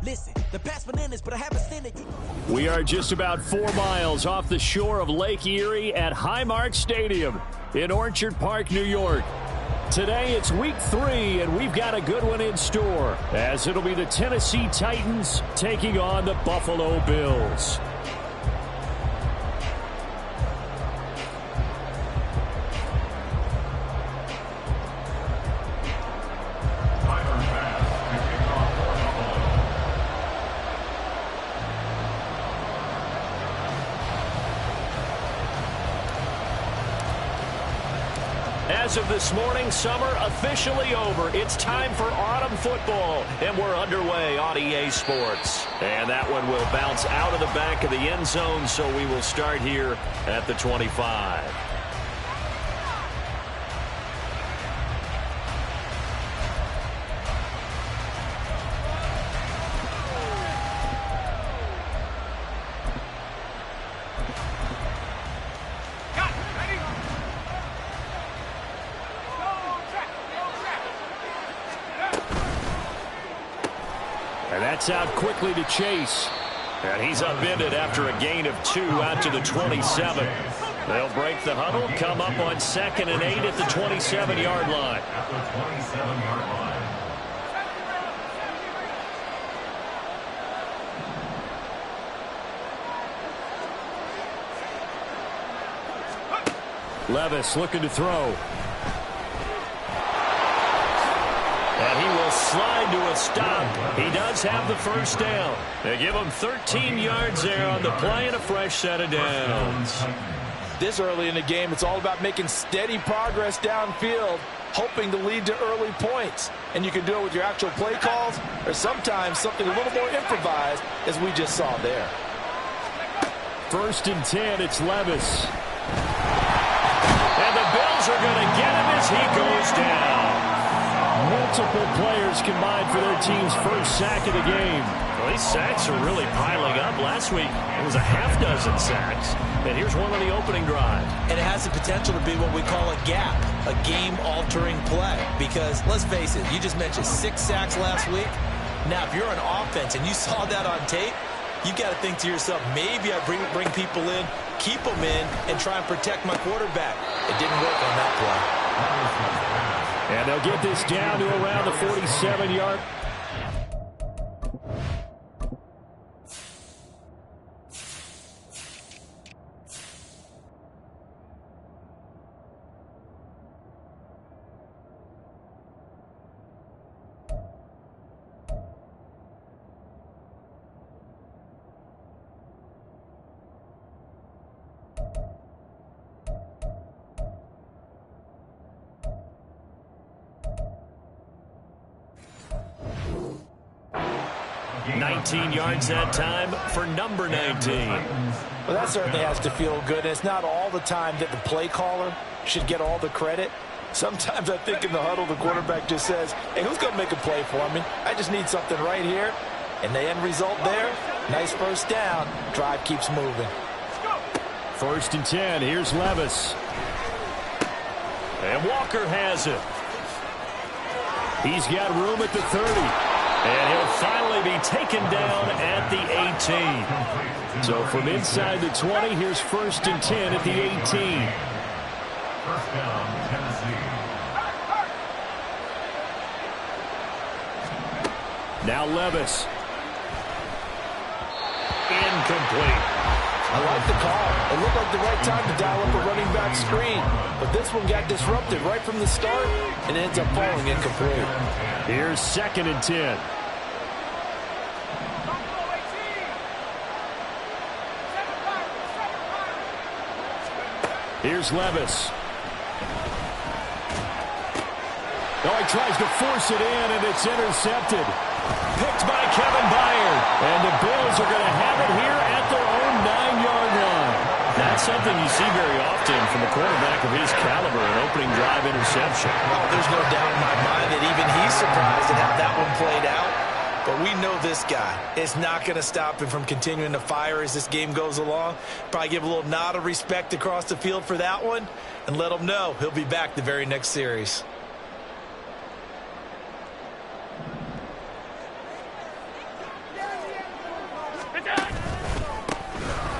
Listen, the past bananas, but I haven't seen it. We are just about 4 miles off the shore of Lake Erie at Highmark Stadium in Orchard Park, New York. Today it's week 3, and we've got a good one in store, as it'll be the Tennessee Titans taking on the Buffalo Bills. As of this morning, summer officially over. It's time for autumn football, and we're underway on EA Sports. And that one will bounce out of the back of the end zone, so we will start here at the 25. And that's out quickly to Chase. And he's upended after a gain of 2 out to the 27. They'll break the huddle, come up on 2nd and 8 at the 27-yard line. Levis looking to throw. And he will slide to a stop. He does have the first down. They give him 13 yards there on the play and a fresh set of downs. This early in the game, it's all about making steady progress downfield, hoping to lead to early points. And you can do it with your actual play calls or sometimes something a little more improvised, as we just saw there. 1st and 10, it's Levis. And the Bills are going to get him as he goes down. Multiple players combined for their team's first sack of the game. Well, these sacks are really piling up. Last week, it was a half dozen sacks. And here's one on the opening drive. And it has the potential to be what we call a gap, a game-altering play. Because, let's face it, you just mentioned 6 sacks last week. Now, if you're on offense and you saw that on tape, you've got to think to yourself, maybe I bring people in, keep them in, and try and protect my quarterback. It didn't work on that play. And they'll get this down to around the 47-yard. Yards that time for number 19. Well, that certainly has to feel good. It's not all the time that the play caller should get all the credit. Sometimes I think in the huddle, the quarterback just says, hey, who's going to make a play for me? I just need something right here. And the end result there, nice first down. Drive keeps moving. 1st and 10. Here's Levis. And Walker has it. He's got room at the 30. And he'll finally be taken down at the 18. So from inside the 20, here's 1st and 10 at the 18. First down, Tennessee. Now Levis. Incomplete. I like the call. It looked like the right time to dial up a running back screen. But this one got disrupted right from the start and ends up falling incomplete. Here's 2nd and 10. Here's Levis. Oh, he tries to force it in, and it's intercepted. Picked by Kevin Byard. And the Bills are going to have it here at their own 9-yard line. That's something you see very often from a quarterback of his caliber, an opening drive interception. Oh, there's no doubt in my mind that even he's surprised at how that one played out. But we know this guy is not going to stop him from continuing to fire as this game goes along. Probably give a little nod of respect across the field for that one and let him know he'll be back the very next series.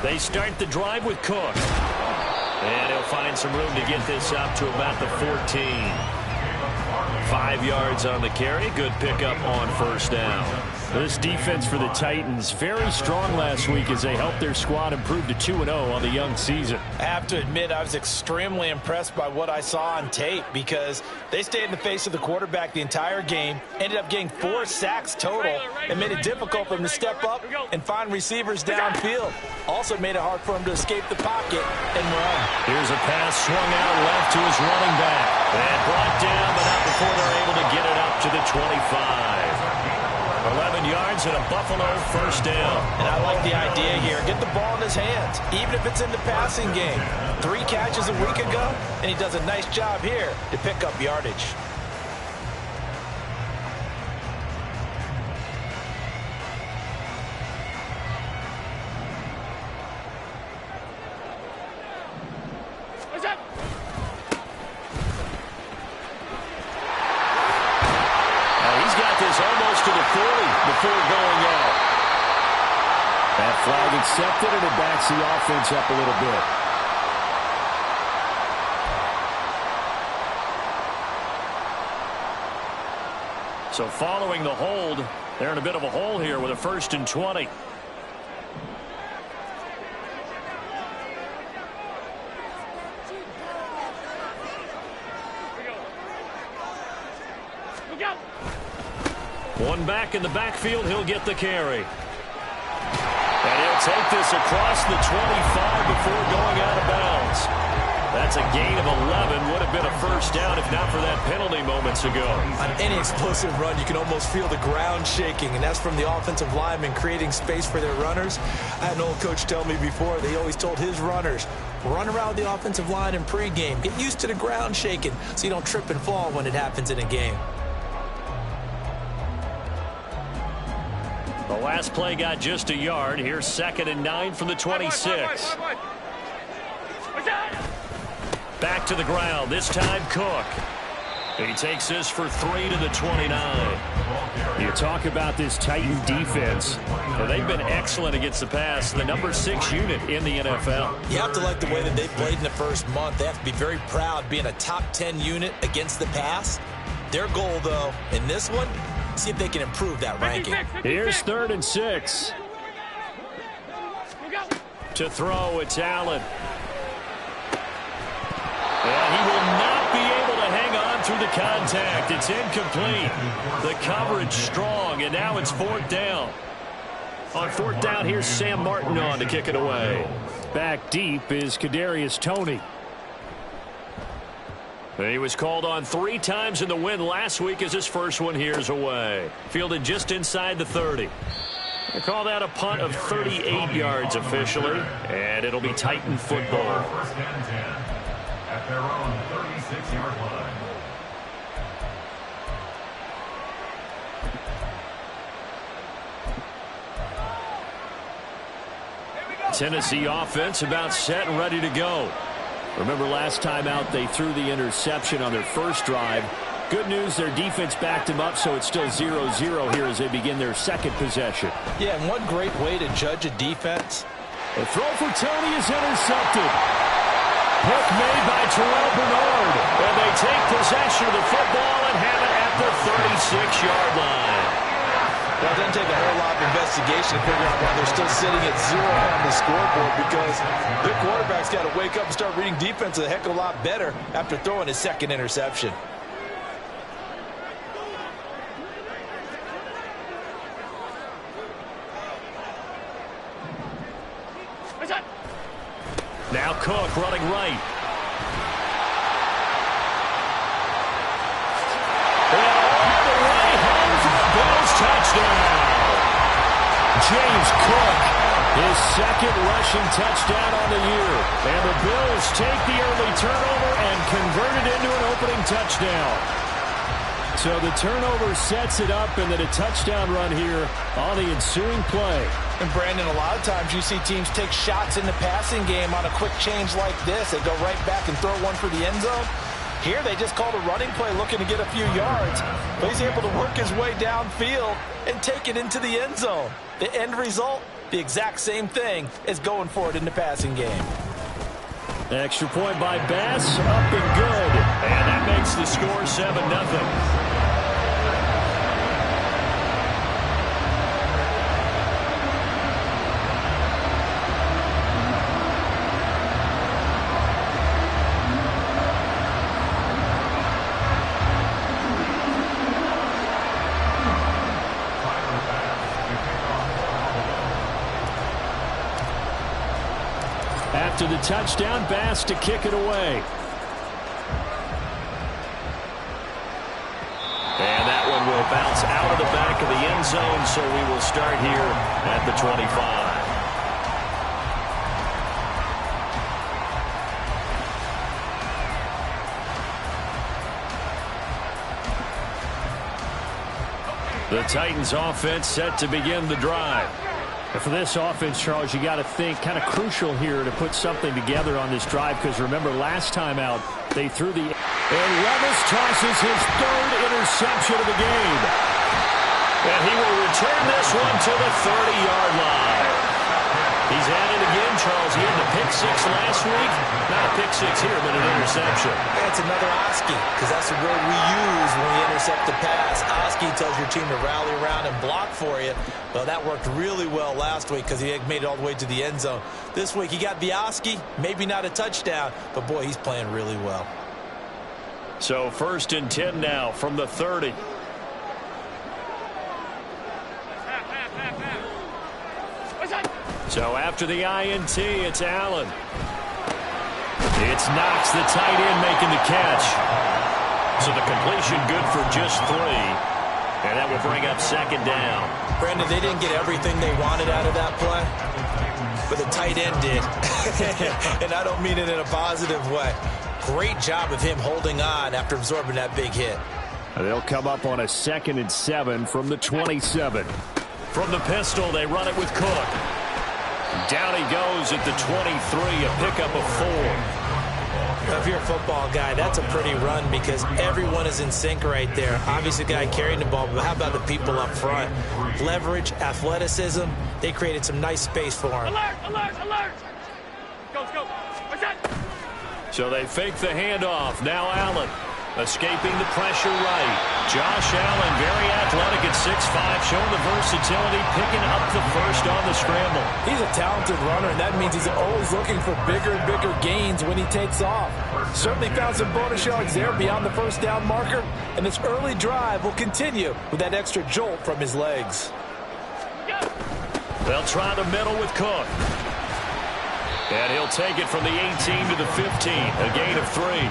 They start the drive with Cook. And he'll find some room to get this up to about the 14. 5 yards on the carry. Good pickup on first down. This defense for the Titans, very strong last week as they helped their squad improve to 2-0 on the young season. I have to admit, I was extremely impressed by what I saw on tape because they stayed in the face of the quarterback the entire game, ended up getting 4 sacks total, and made it difficult for him to step up and find receivers downfield. Also made it hard for him to escape the pocket and run. Here's a pass swung out left to his running back. And brought down, but not before they're able to get it up to the 25. 11 yards and a Buffalo first down. And I like the idea here. Get the ball in his hands, even if it's in the passing game. 3 catches a week ago, and he does a nice job here to pick up yardage. Flag accepted, and it backs the offense up a little bit. So following the hold, they're in a bit of a hole here with a 1st and 20. One back in the backfield, he'll get the carry. And he'll take this across the 25 before going out of bounds. That's a gain of 11. Would have been a first down if not for that penalty moments ago. On any explosive run, you can almost feel the ground shaking, and that's from the offensive linemen creating space for their runners. I had an old coach tell me before, they always told his runners, run around the offensive line in pregame. Get used to the ground shaking so you don't trip and fall when it happens in a game. The last play got just a yard. Here's 2nd and 9 from the 26. Back to the ground. This time Cook. He takes this for 3 to the 29. You talk about this Titan defense. Well, they've been excellent against the pass. The number 6 unit in the NFL. You have to like the way that they played in the first month. They have to be very proud being a top 10 unit against the pass. Their goal, though, in this one, see if they can improve that ranking. Here's 3rd and 6. To throw, it's Allen. And he will not be able to hang on through the contact. It's incomplete. The coverage strong, and now it's 4th down. On 4th down, here's Sam Martin on to kick it away. Back deep is Kadarius Toney. He was called on 3 times in the win last week as his first one here's away. Fielded just inside the 30. They call that a punt of 38 yards officially, and it'll be Titan football. 1st and 10 at their own 36-yard line. Tennessee offense about set and ready to go. Remember last time out they threw the interception on their first drive. Good news, their defense backed them up, so it's still 0-0 here as they begin their 2nd possession. Yeah, and one great way to judge a defense. The throw for Toney is intercepted. Pick made by Terrell Bernard. And they take possession of the football and have it at the 36-yard line. Well, it doesn't take a whole lot of investigation to figure out why they're still sitting at 0 on the scoreboard, because their quarterback's got to wake up and start reading defense a heck of a lot better after throwing his 2nd interception. Now Cook running right. And all the way home for the Bills touchdown. James Cook, his 2nd rushing touchdown on the year. And the Bills take the early turnover and convert it into an opening touchdown. So the turnover sets it up, and then a touchdown run here on the ensuing play. And Brandon, a lot of times you see teams take shots in the passing game on a quick change like this. They go right back and throw one for the end zone. Here they just called a running play looking to get a few yards. But he's able to work his way downfield and take it into the end zone. The end result, the exact same thing as going for it in the passing game. Extra point by Bass, up and good. And that makes the score 7-0. After the touchdown, Bass to kick it away. And that one will bounce out of the back of the end zone, so we will start here at the 25. The Titans offense set to begin the drive. And for this offense, Charles, you got to think kind of crucial here to put something together on this drive, because remember last time out they threw the... And Levis tosses his third interception of the game. And he will return this one to the 30-yard line. He's at it again, Charles. He had the pick six last week. Not a pick six here, but an interception. That's another Oski, because that's the word we use when we intercept the pass. Oski tells your team to rally around and block for you. Well, that worked really well last week because he made it all the way to the end zone. This week he got the Oski, maybe not a touchdown, but boy, he's playing really well. So 1st and 10 now from the 30. So after the INT, it's Allen. It's Knox, the tight end, making the catch. So the completion good for just 3. And that will bring up 2nd down. Brandon, they didn't get everything they wanted out of that play, but the tight end did. And I don't mean it in a positive way. Great job of him holding on after absorbing that big hit. They'll come up on a 2nd and 7 from the 27. From the pistol, they run it with Cook. Down he goes at the 23, a pickup of 4. If you're a football guy, that's a pretty run because everyone is in sync right there. Obviously, the guy carrying the ball, but how about the people up front? Leverage, athleticism, they created some nice space for him. Alert, alert, alert! Go, go. What's that? So they fake the handoff. Now Allen escaping the pressure right. Josh Allen, very athletic at 6'5", showing the versatility, picking up the first on the scramble. He's a talented runner, and that means he's always looking for bigger and bigger gains when he takes off. Certainly found some bonus yards there beyond the first down marker, and this early drive will continue with that extra jolt from his legs. They'll try the middle with Cook. And he'll take it from the 18 to the 15, a gain of 3.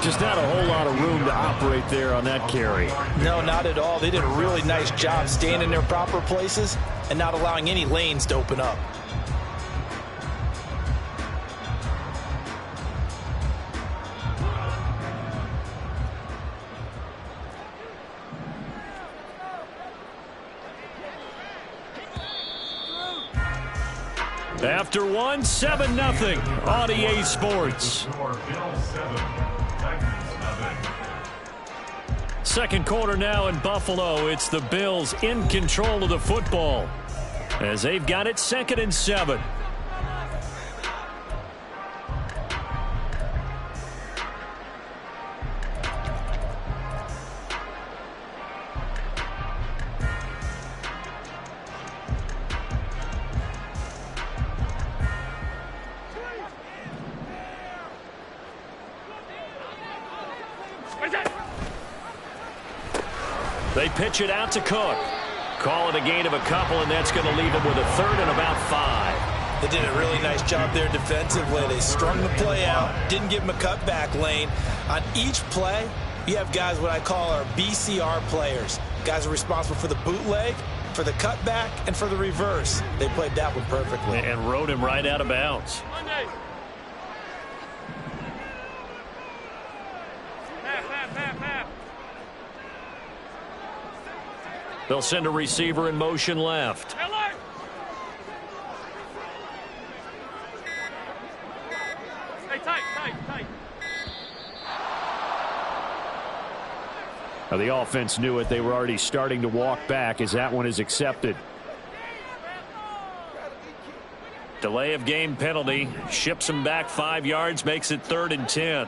Just not a whole lot of room to operate there on that carry. No, not at all. They did a really nice job staying in their proper places and not allowing any lanes to open up. After 1, 7-0 on EA Sports. Second quarter now in Buffalo. It's the Bills in control of the football as they've got it 2nd and 7. They pitch it out to Cook. Call it a gain of a couple, and that's going to leave him with a 3rd and about 5. They did a really nice job there defensively. They strung the play out, didn't give him a cutback lane. On each play, you have guys what I call our BCR players. Guys are responsible for the bootleg, for the cutback, and for the reverse. They played that one perfectly. And rode him right out of bounds. They'll send a receiver in motion left. Alert! Stay tight, tight, tight. Now the offense knew it. They were already starting to walk back as that one is accepted. Delay of game penalty. Ships him back 5 yards. Makes it 3rd and 10.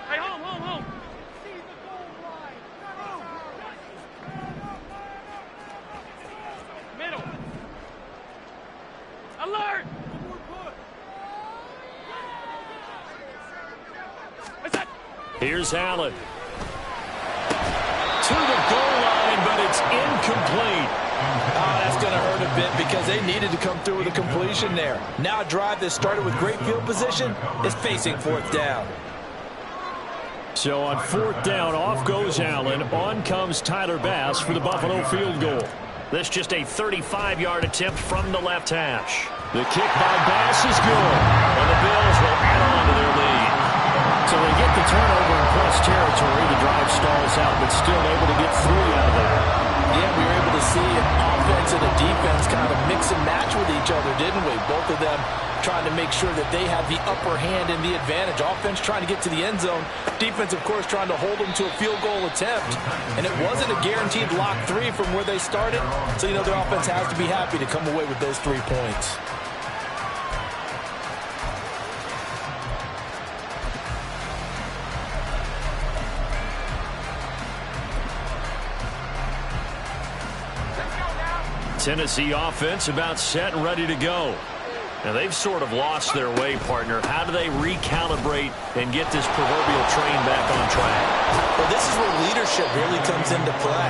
Hey, home. Middle. Alert! Here's Allen. To the goal line, but it's incomplete. Oh, that's going to hurt a bit because they needed to come through with a completion there. Now a drive that started with great field position is facing 4th down. So on 4th down, off goes Allen. On comes Tyler Bass for the Buffalo field goal. This just a 35-yard attempt from the left hash. The kick by Bass is good, and the Bills will add on to their lead. So they get the turnover in plus territory. The drive stalls out, but still able to get 3 out of there. Yeah, we were able to see an offense and a defense kind of mix and match with each other, didn't we? Both of them trying to make sure that they have the upper hand and the advantage. Offense trying to get to the end zone. Defense, of course, trying to hold them to a field goal attempt. And it wasn't a guaranteed lock 3 from where they started. So, their offense has to be happy to come away with those 3 points. Tennessee offense about set and ready to go. Now they've sort of lost their way, partner. How do they recalibrate and get this proverbial train back on track? Well, this is where leadership really comes into play.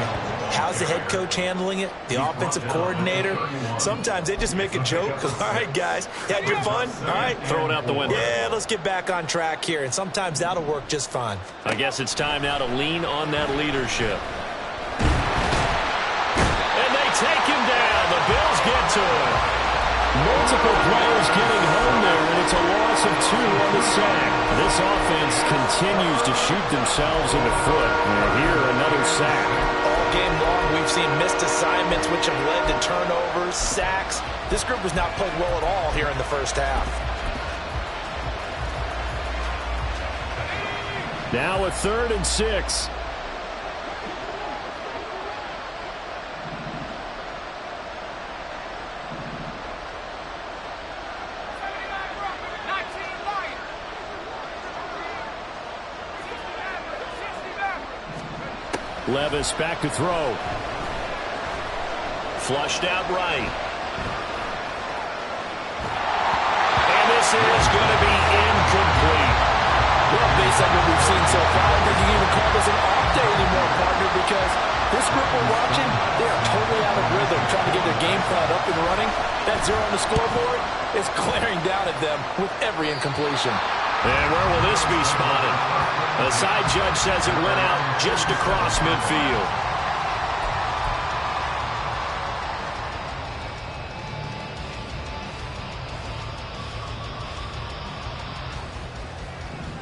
How's the head coach handling it? The offensive coordinator? Sometimes they just make a joke. All right, guys, had your fun? All right. Throw it out the window. Yeah, let's get back on track here. And sometimes that'll work just fine. I guess it's time now to lean on that leadership. Take him down. The Bills get to it. Multiple players getting home there, and it's a loss of 2 on the sack. This offense continues to shoot themselves in the foot. And here, another sack. All game long, we've seen missed assignments, which have led to turnovers, sacks. This group has not played well at all here in the first half. Now a 3rd and 6. Levis back to throw. Flushed out right. And this is going to be incomplete. Well, based on what we've seen so far, I don't think you can even call this an off day anymore, partner, because this group we're watching, they are totally out of rhythm, trying to get their game plan up and running. That 0 on the scoreboard is glaring down at them with every incompletion. And where will this be spotted? The side judge says it went out just across midfield.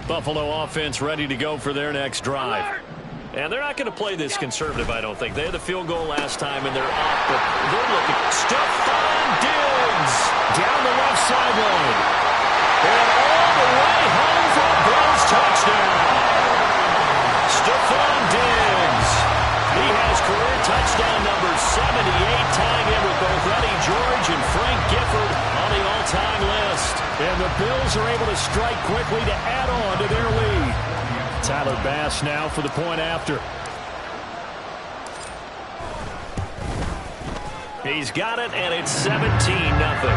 Buffalo offense ready to go for their next drive. And they're not going to play this conservative, I don't think. They had the field goal last time, and they're up, but they're looking. Stephon Diggs down the left sideline. And all the way home for a Bills touchdown. Stephon Diggs. He has career touchdown number 78, tying in with both Eddie George and Frank Gifford on the all-time list. And the Bills are able to strike quickly to add on to their lead. Tyler Bass now for the point after. He's got it, and it's 17-0.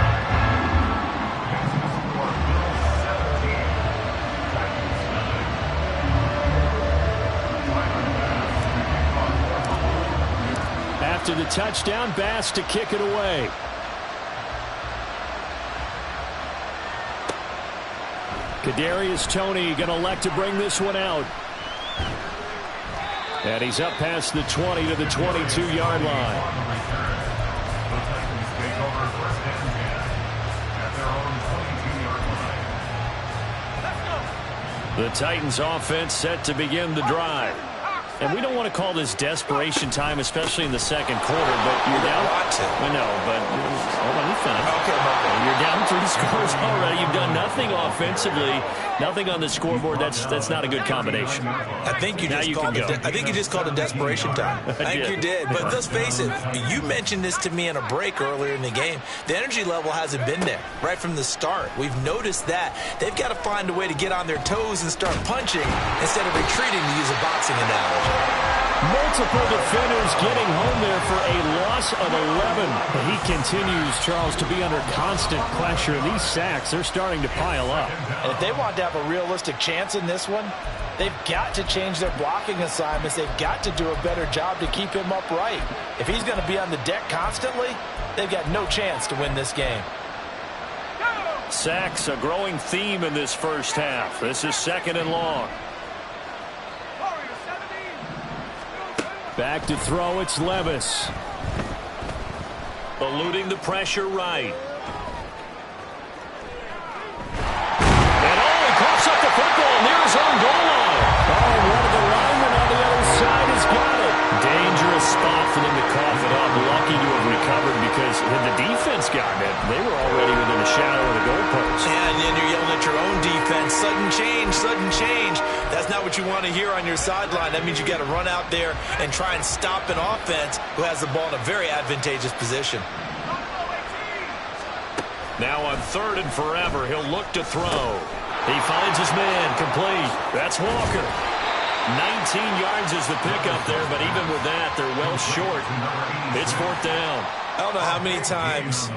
After the touchdown, Bass to kick it away. Kadarius Toney going to elect to bring this one out. And he's up past the 20 to the 22-yard line. The Titans offense set to begin the drive. And we don't want to call this desperation time, especially in the second quarter, but you're down. I know, but let me finish. Okay. You're down 3 scores already. You've done nothing offensively, nothing on the scoreboard. That's not a good combination. I think you just called it desperation time. I think you did. But let's face it, you mentioned this to me in a break earlier in the game. The energy level hasn't been there right from the start. We've noticed that. They've got to find a way to get on their toes and start punching instead of retreating, to use a boxing analogy. Multiple defenders getting home there for a loss of 11. But he continues, Charles, to be under constant pressure. These sacks, they're starting to pile up. And if they want to have a realistic chance in this one, they've got to change their blocking assignments. They've got to do a better job to keep him upright. If he's going to be on the deck constantly, they've got no chance to win this game. Sacks, a growing theme in this first half. This is 2nd and long. Back to throw, it's Levis. Eluding the pressure right. And he coughs up the football near his own goal line. Oh, one of the linemen on the other side has got it. Dangerous spot for them to cough it up. Lucky to have recovered because had the defense gotten it, they were already within a shadow of the goalpost. Yeah, and then you're yelling at your own defense. Sudden change, sudden change. That's not what you want to hear on your sideline. That means you got to run out there and try and stop an offense who has the ball in a very advantageous position. Now on 3rd and forever, he'll look to throw. He finds his man, complete. That's Walker. 19 yards is the pickup there, but even with that, they're well short. It's 4th down. I don't know how many times,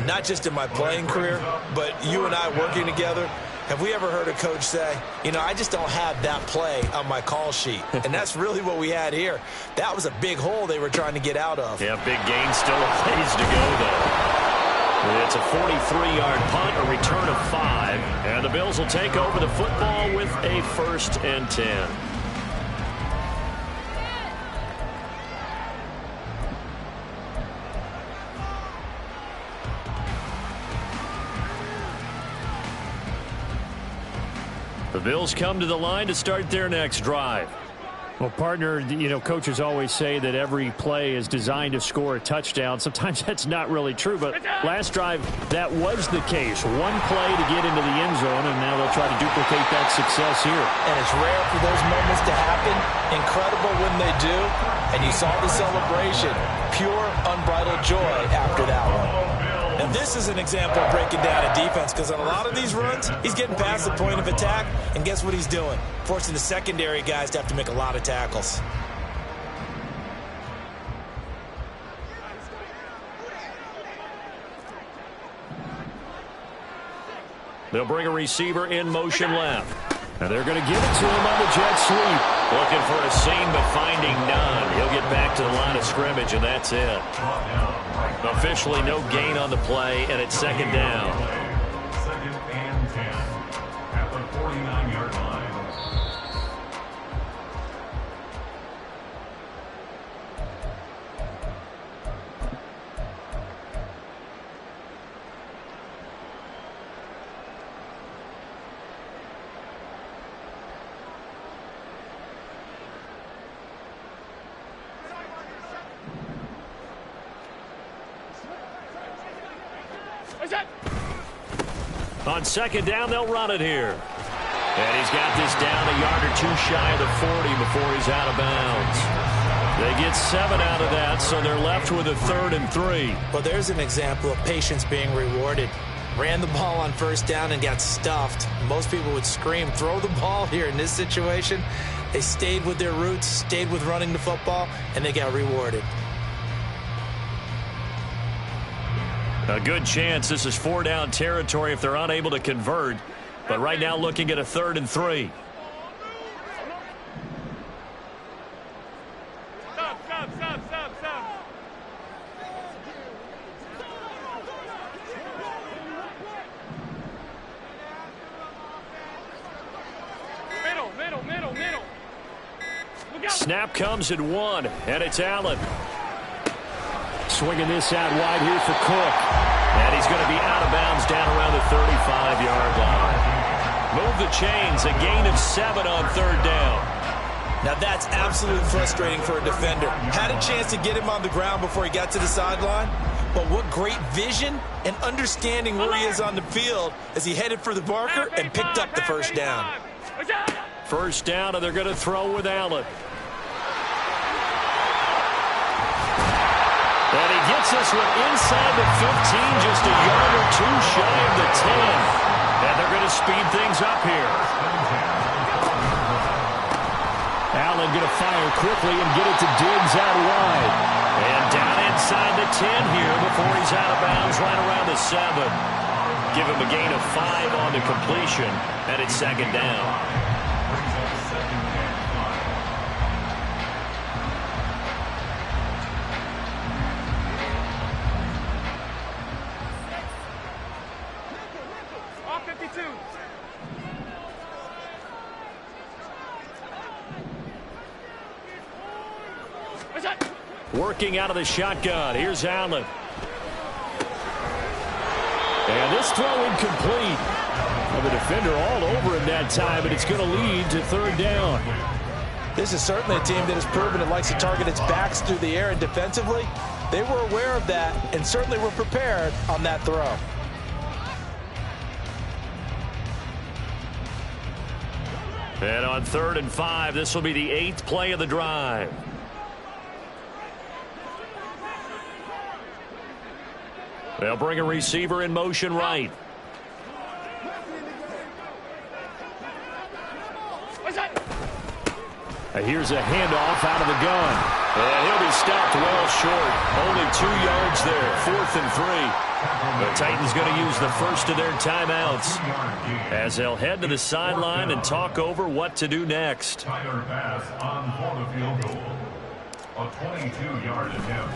not just in my playing career, but you and I working together, have we ever heard a coach say, you know, I just don't have that play on my call sheet. And that's really what we had here. That was a big hole they were trying to get out of. Yeah, big gain, still a ways to go, though. It's a 43-yard punt, a return of 5. And the Bills will take over the football with a 1st and 10. The Bills come to the line to start their next drive. Well, partner, you know, coaches always say that every play is designed to score a touchdown. Sometimes that's not really true, but last drive, that was the case. One play to get into the end zone, and now they'll try to duplicate that success here. And it's rare for those moments to happen. Incredible when they do. And you saw the celebration. Pure, unbridled joy after that one. Now, this is an example of breaking down a defense because on a lot of these runs, he's getting past the point of attack, and guess what he's doing? Forcing the secondary guys to have to make a lot of tackles. They'll bring a receiver in motion left. And they're going to give it to him on the jet sweep. Looking for a seam, but finding none. He'll get back to the line of scrimmage, and that's it. Officially no gain on the play, and it's 2nd down. 2nd and 10 at the 49-yard line. On 2nd down, they'll run it here. And he's got this down a yard or 2 shy of the 40 before he's out of bounds. They get 7 out of that, so they're left with a 3rd and 3. Well, there's an example of patience being rewarded. Ran the ball on 1st down and got stuffed. Most people would scream, throw the ball here. In this situation, they stayed with their roots, stayed with running the football, and they got rewarded. A good chance this is 4-down territory if they're unable to convert. But right now looking at a 3rd and 3. Stop. Middle. Snap comes at 1, and it's Allen. Swinging this out wide here for Cook. And he's going to be out of bounds down around the 35-yard line. Move the chains, a gain of 7 on 3rd down. Now that's absolutely frustrating for a defender. Had a chance to get him on the ground before he got to the sideline, but what great vision and understanding where he is on the field as he headed for the marker and picked up the first down. First down, and they're going to throw with Allen. And he gets this one inside the 15, just a yard or two shy of the 10. And they're going to speed things up here. Allen going to fire quickly and get it to Diggs out wide. And down inside the 10 here before he's out of bounds right around the 7. Give him a gain of 5 on the completion, and it's second down. Working out of the shotgun. Here's Allen. And this throw incomplete. Well, the defender all over him that time, but it's going to lead to third down. This is certainly a team that has proven it likes to target its backs through the air, and defensively, they were aware of that and certainly were prepared on that throw. And on 3rd and 5, this will be the 8th play of the drive. They'll bring a receiver in motion right. Here's a handoff out of the gun. And he'll be stopped well short. Only 2 yards there. 4th and 3. The Titans going to use the first of their timeouts as they'll head to the sideline and talk over what to do next. Tyler Bass on for the field goal. A 22-yard attempt.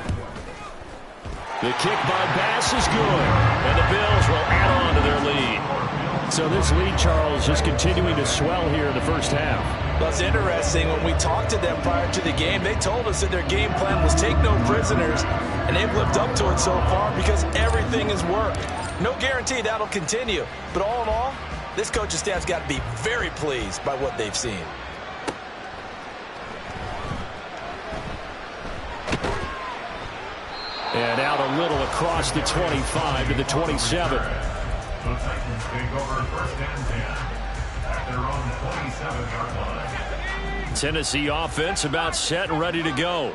The kick by Bass is good, and the Bills will add on to their lead. So this lead, Charles, is continuing to swell here in the first half. Well, it's interesting. When we talked to them prior to the game, they told us that their game plan was take no prisoners, and they've lived up to it so far because everything has worked. No guarantee that'll continue, but all in all, this coaching staff's got to be very pleased by what they've seen. And out a little across the 25 to the 27. The Titans take over 1st and 10 at their own 27-yard line. Tennessee offense about set and ready to go.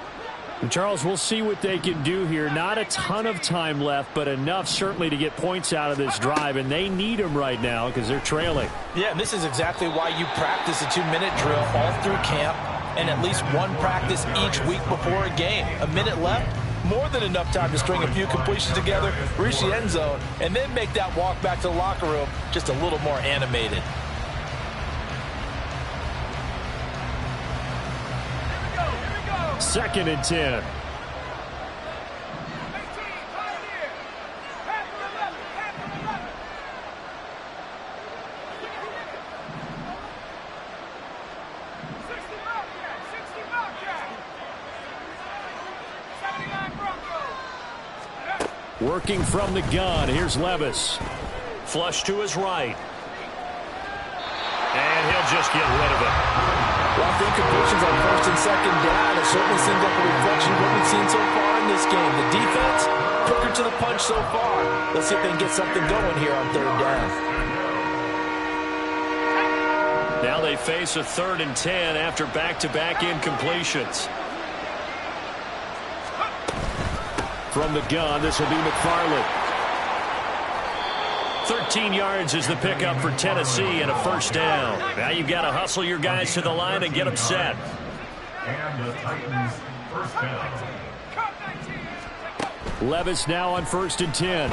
And Charles, we'll see what they can do here. Not a ton of time left, but enough certainly to get points out of this drive, and they need them right now because they're trailing. Yeah, and this is exactly why you practice a 2-minute drill all through camp and at least one practice each week before a game. A minute left, more than enough time to string a few completions together, reach the end zone, and then make that walk back to the locker room just a little more animated. Second and 10. Working from the gun. Here's Levis. Flush to his right. And he'll just get rid of it. Well, I think completions on 1st and 2nd down, it certainly seems like a reflection of what we've seen so far in this game. The defense, quicker to the punch so far. Let's see if they can get something going here on 3rd down. Now they face a 3rd and 10 after back-to-back incompletions. From the gun, this will be McFarland. 13 yards is the pickup for Tennessee and a first down. Now you've got to hustle your guys to the line and get them set. And the Titans first down. Levis now on 1st and 10.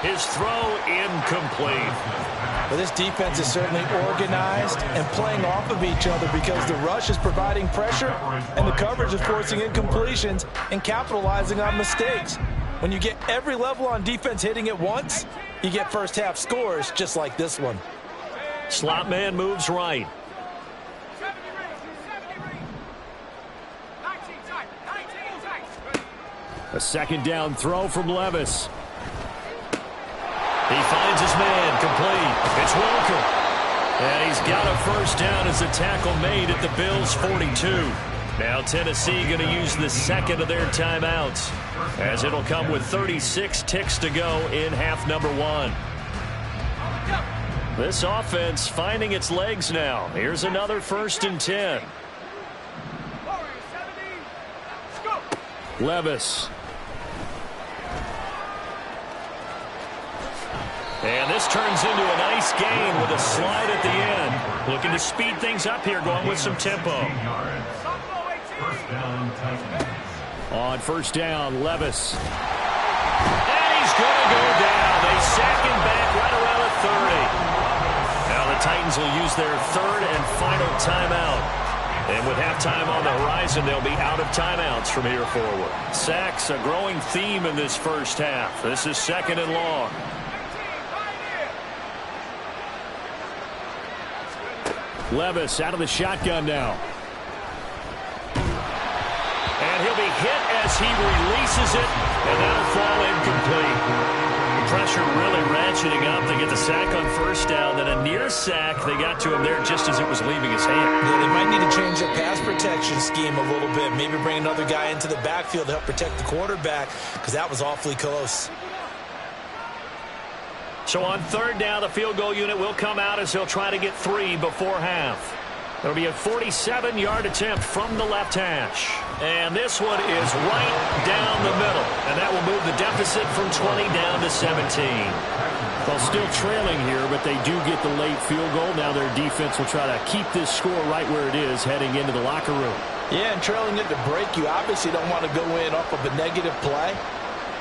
His throw incomplete. Well, this defense is certainly organized and playing off of each other because the rush is providing pressure and the coverage is forcing incompletions and capitalizing on mistakes. When you get every level on defense hitting at once, you get first half scores just like this one. Slot man moves right. A second down throw from Levis. He finds his man complete. It's Welker. And he's got a first down as a tackle made at the Bills' 42. Now Tennessee going to use the second of their timeouts, as it'll come with 36 ticks to go in half number one. This offense finding its legs now. Here's another 1st and 10. Levis. And this turns into a nice gain with a slide at the end. Looking to speed things up here, going with some tempo. On first down, Levis. And he's going to go down. They sack him back right around the 30. Now the Titans will use their 3rd and final timeout. And with halftime on the horizon, they'll be out of timeouts from here forward. Sacks, a growing theme in this first half. This is 2nd and long. Levis out of the shotgun now. And he'll be hit as he releases it, and that'll fall incomplete. Pressure really ratcheting up. They get the sack on first down, then a near sack. They got to him there just as it was leaving his hand. Yeah, they might need to change their pass protection scheme a little bit. Maybe bring another guy into the backfield to help protect the quarterback, because that was awfully close. So on 3rd down, the field goal unit will come out as he'll try to get 3 before half. It'll be a 47-yard attempt from the left hash. And this one is right down the middle. And that will move the deficit from 20 down to 17. Well, still trailing here, but they do get the late field goal. Now their defense will try to keep this score right where it is heading into the locker room. Yeah, and trailing it to break, you obviously don't want to go in off of a negative play.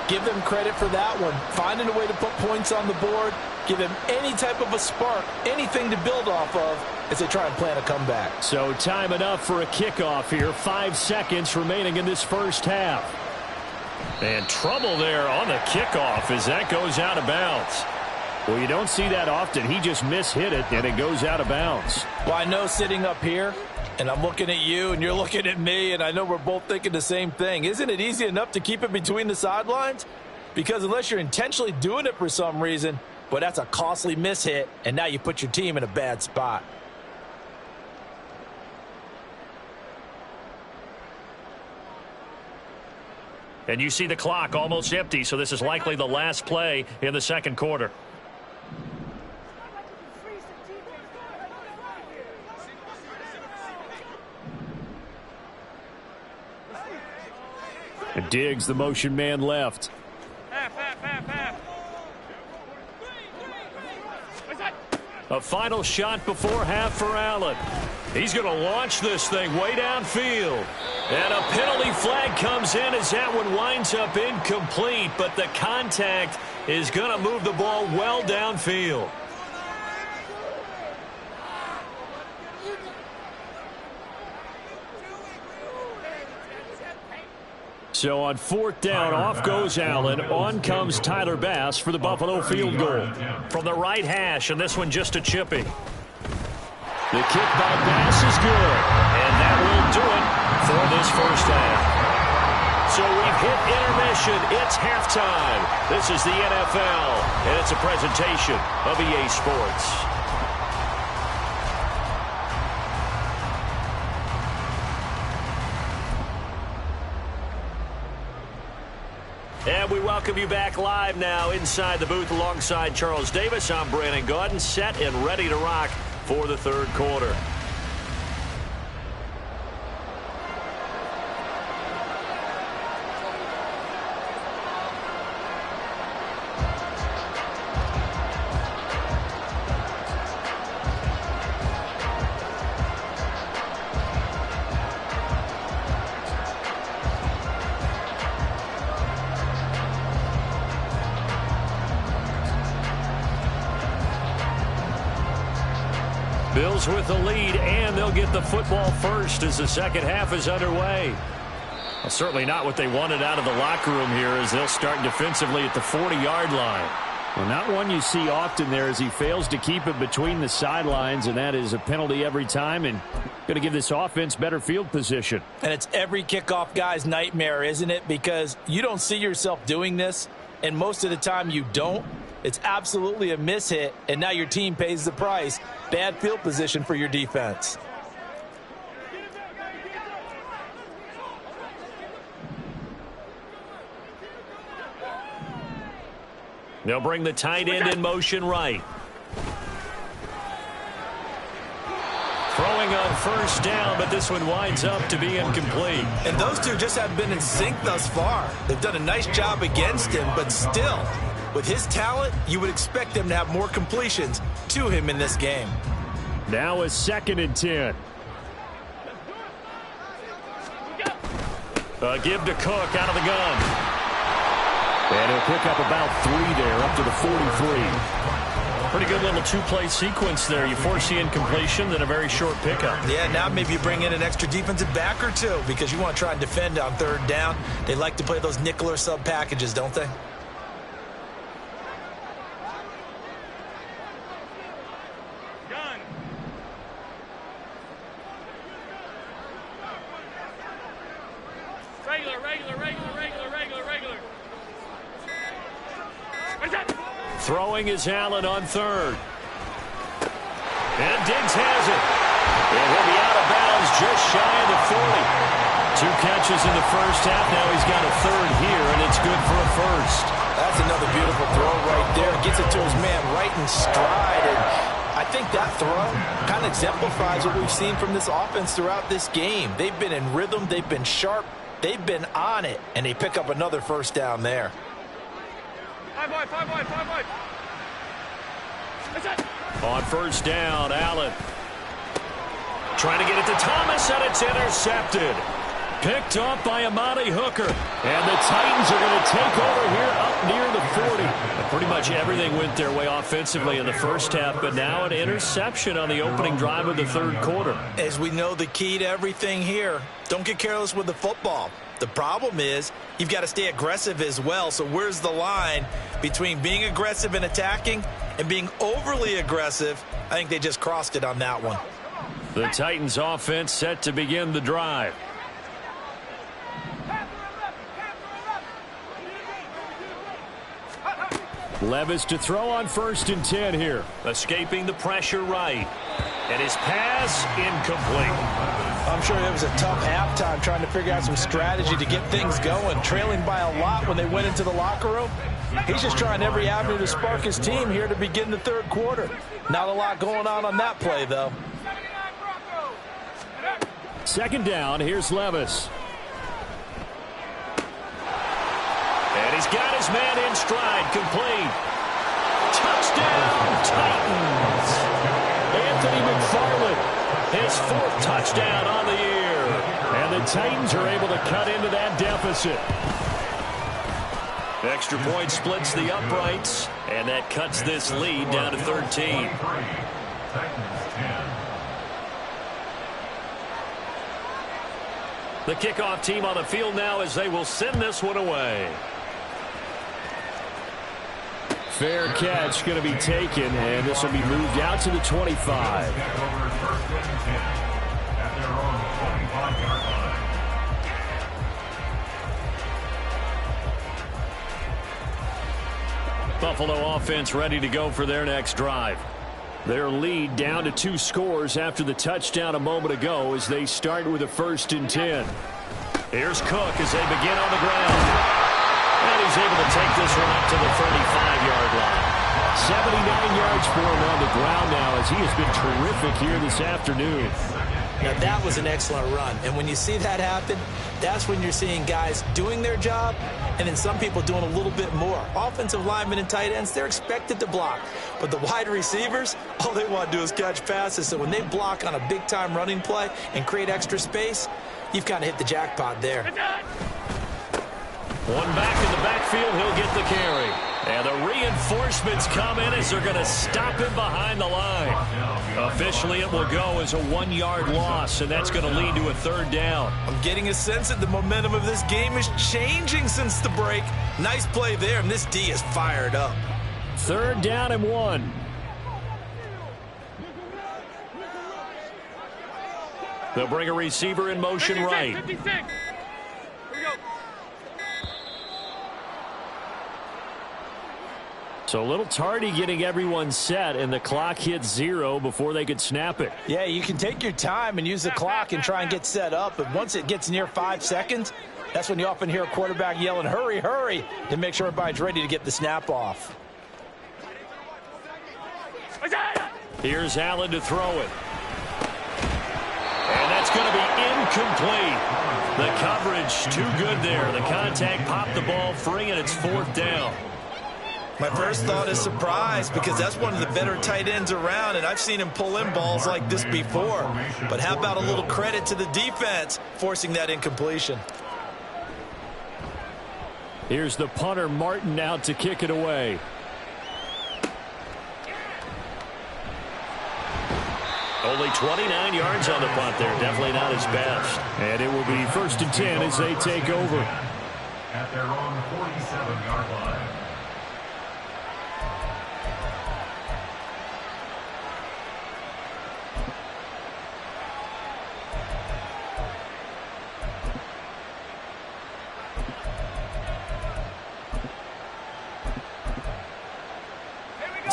Give them credit for that one. Finding a way to put points on the board. Give them any type of a spark, anything to build off of as they try and plan a comeback. So time enough for a kickoff here. 5 seconds remaining in this first half. And trouble there on the kickoff as that goes out of bounds. Well, you don't see that often. He just mishit it, and it goes out of bounds. Well, I know sitting up here, and I'm looking at you, and you're looking at me, and I know we're both thinking the same thing. Isn't it easy enough to keep it between the sidelines? Because unless you're intentionally doing it for some reason, but that's a costly mishit, and now you put your team in a bad spot. And you see the clock almost empty, so this is likely the last play in the second quarter. And Diggs, the motion man left. A final shot before half for Allen. He's going to launch this thing way downfield. And a penalty flag comes in as that one winds up incomplete, but the contact is going to move the ball well downfield. So on 4th down, off goes Allen. On comes Tyler Bass for the Buffalo field goal. From the right hash, and this one just a chippy. The kick by Bass is good. And that will do it for this first half. So we've hit intermission. It's halftime. This is the NFL, and it's a presentation of EA Sports. And we welcome you back live now inside the booth alongside Charles Davis. I'm Brandon Gaudin, set and ready to rock for the third quarter. Bills with the lead, and they'll get the football first as the second half is underway. Well, certainly not what they wanted out of the locker room here as they'll start defensively at the 40-yard line. Well, not one you see often there as he fails to keep it between the sidelines, and that is a penalty every time and going to give this offense better field position. And it's every kickoff guy's nightmare, isn't it? Because you don't see yourself doing this, and most of the time you don't. It's absolutely a mishit, and now your team pays the price. Bad field position for your defense. They'll bring the tight end in motion right. Throwing on first down, but this one winds up to be incomplete. And those two just haven't been in sync thus far. They've done a nice job against him, but still, with his talent, you would expect them to have more completions to him in this game. Now a 2nd and 10. A give to Cook out of the gun. And he'll pick up about 3 there, up to the 43. Pretty good little two-play sequence there. You force the incompletion, then a very short pickup. Yeah, now maybe you bring in an extra defensive back or two because you want to try and defend on 3rd down. They like to play those nickel or sub packages, don't they? Gun. Regular. Throwing is Allen on 3rd. And Diggs has it. And he'll be out of bounds just shy of the 40. 2 catches in the first half. Now he's got a 3rd here, and it's good for a 1st. That's another beautiful throw right there. Gets it to his man right in stride. And I think that throw kind of exemplifies what we've seen from this offense throughout this game. They've been in rhythm. They've been sharp. They've been on it. And they pick up another 1st down there. 5 wide. That's it. On 1st down, Allen. Trying to get it to Thomas, and it's intercepted. Picked up by Amani Hooker. And the Titans are going to take over here up near the 40. And pretty much everything went their way offensively in the first half, but now an interception on the opening drive of the 3rd quarter. As we know, the key to everything here, don't get careless with the football. The problem is you've got to stay aggressive as well. So where's the line between being aggressive and attacking and being overly aggressive? I think they just crossed it on that one. The Titans offense set to begin the drive. Levis to throw on 1st and 10 here. Escaping the pressure right. And his pass incomplete. I'm sure it was a tough halftime trying to figure out some strategy to get things going. Trailing by a lot when they went into the locker room. He's just trying every avenue to spark his team here to begin the 3rd quarter. Not a lot going on that play, though. 2nd down, here's Levis. And he's got his man in stride, complete. Touchdown, Titans. Anthony McFarland, his 4th touchdown on the year. And the Titans are able to cut into that deficit. Extra point splits the uprights, and that cuts this lead down to 13. The kickoff team on the field now as they will send this one away. Fair catch going to be taken, and this will be moved out to the 25. Buffalo offense ready to go for their next drive. Their lead down to 2 scores after the touchdown a moment ago as they start with a 1st and 10. Here's Cook as they begin on the ground. And he's able to take this one up to the 35-yard line. 79 yards for him on the ground now as he has been terrific here this afternoon. Now, that was an excellent run. And when you see that happen, that's when you're seeing guys doing their job and then some people doing a little bit more. Offensive linemen and tight ends, they're expected to block. But the wide receivers, all they want to do is catch passes. So when they block on a big-time running play and create extra space, you've kind of hit the jackpot there. One back in the backfield, he'll get the carry. And the reinforcements come in as they're going to stop him behind the line. Officially, it will go as a 1-yard loss, and that's going to lead to a 3rd down. I'm getting a sense that the momentum of this game is changing since the break. Nice play there, and this D is fired up. 3rd down and 1. They'll bring a receiver in motion 56, right. 56. Here we go. So a little tardy getting everyone set, and the clock hit 0 before they could snap it. Yeah, you can take your time and use the clock and try and get set up, but once it gets near 5 seconds, that's when you often hear a quarterback yelling, hurry, hurry, to make sure everybody's ready to get the snap off. Here's Allen to throw it. And that's going to be incomplete. The coverage too good there. The contact popped the ball free, and it's 4th down. My first thought is surprise, because that's one of the better tight ends around, and I've seen him pull in balls like this before. But how about a little credit to the defense forcing that incompletion? Here's the punter, Martin, out to kick it away. Only 29 yards on the punt there. Definitely not his best. And it will be 1st and 10 as they take over. At their own 47-yard line.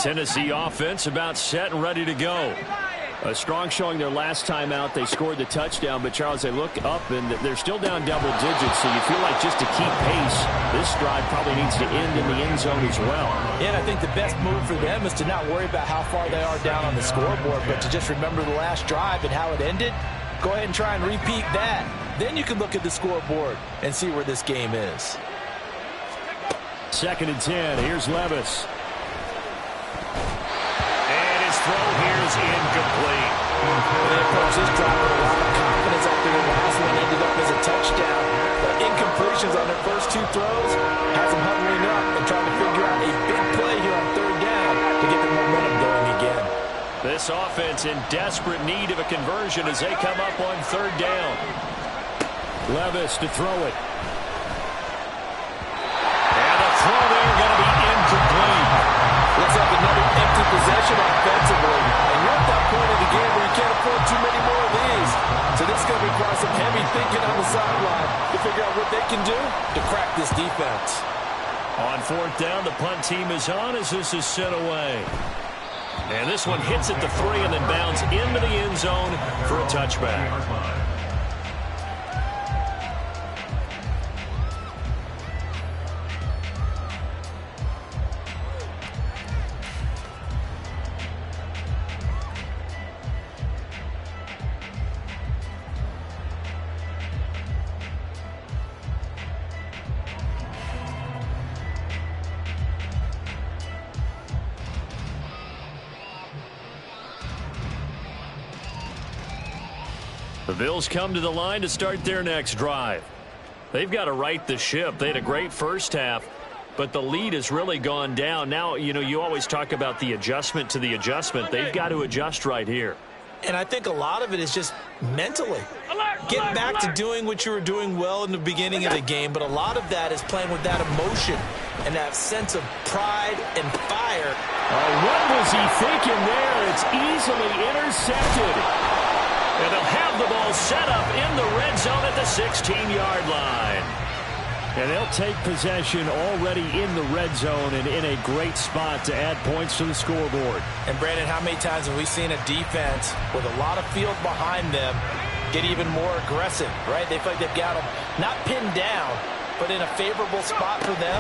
Tennessee offense about set and ready to go. A strong showing their last time out. They scored the touchdown, but Charles, they look up and they're still down double digits, so you feel like just to keep pace, this drive probably needs to end in the end zone as well. Yeah, and I think the best move for them is to not worry about how far they are down on the scoreboard, but to just remember the last drive and how it ended. Go ahead and try and repeat that. Then you can look at the scoreboard and see where this game is. 2nd and 10. Here's Levis. Throw here is incomplete. They approach this drive with a lot of confidence after the last one ended up as a touchdown. But incompletions on their first 2 throws has them huddling up and trying to figure out a big play here on 3rd down to get the momentum going again. This offense in desperate need of a conversion as they come up on 3rd down. Levis to throw it. And the throw there going to be incomplete. Looks like another empty possession offensively. And you're at that point of the game where you can't afford too many more of these. So this is going to require some heavy thinking on the sideline to figure out what they can do to crack this defense. On 4th down, the punt team is on as this is sent away. And this one hits at the 3 and then bounds into the end zone for a touchback. The Bills come to the line to start their next drive. They've got to right the ship. They had a great first half, but the lead has really gone down. Now, you always talk about the adjustment to the adjustment. They've got to adjust right here. And I think a lot of it is just mentally. Get back to doing what you were doing well in the beginning of the game, but a lot of that is playing with that emotion and that sense of pride and fire. What was he thinking there? It's easily intercepted. And they'll have the ball set up in the red zone at the 16-yard line. And they'll take possession already in the red zone and in a great spot to add points to the scoreboard. And, Brandon, how many times have we seen a defense with a lot of field behind them get even more aggressive, right? They feel like they've got them not pinned down, but in a favorable spot for them,